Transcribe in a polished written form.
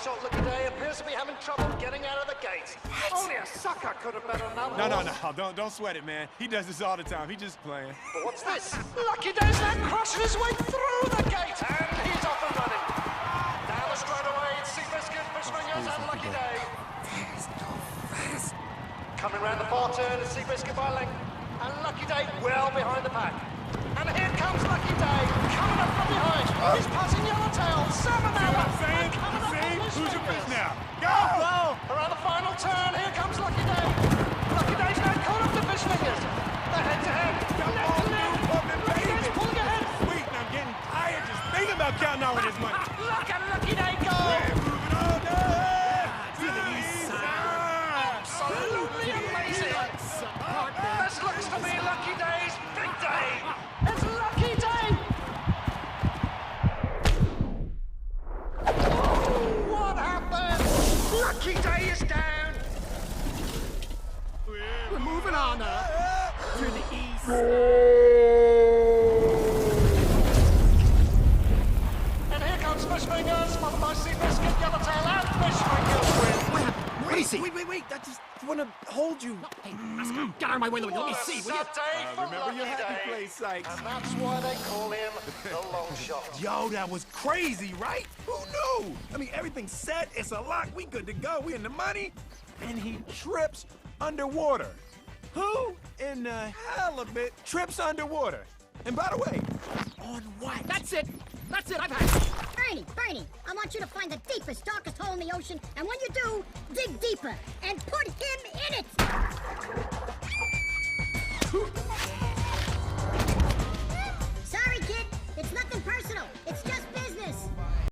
shot Lucky Day appears to be having trouble getting out of the gate. Only a sucker could have better known. No, don't sweat it, man. He does this all the time. He's just playing. But what's this? Lucky Day's now crushing his way through the gate, and he's off and running. Down the straightaway, it's Seabiscuit, Fishfingers, and Lucky Day. Coming round the far turn, it's Seabiscuit by length, and Lucky Day well behind the pack. And here comes Lucky Day, coming up from behind. He's passing Yellowtail, Salmon now. Who's your fish now? Go! Around the final turn, here comes Lucky Day. Lucky Day's now caught up to Fishfingers. They're head-to-head. Lucky Day's pulling ahead. Sweet, and I'm getting tired just thinking about counting all of this money. Look at Lucky Day go! Moving on down to the east side. Absolutely amazing. This looks to be Lucky Day's big day. It's Lucky Day! Oh, what happened? Lucky Day is down. We're moving on to the east. And here comes Fishfingers, followed by Seabiscuit, Yellowtail, and Fishfingers win. What happened? What do you see? Wait. I just want to hold you. Hey, Mascot, get out of my way. Let me see, will you? What a day for Remember your Lucky happy Day. place, Sykes. And that's why they call him the long shot. Yo, that was crazy, right? Who knew? I mean, everything's set. It's a lock. We good to go. We in the money. And he trips underwater. Who in the hell of it trips underwater? And by the way, on what? That's it, I've had it. Bernie, I want you to find the deepest, darkest hole in the ocean, and when you do, dig deeper, and put him in it! Sorry, kid, it's nothing personal. It's just business.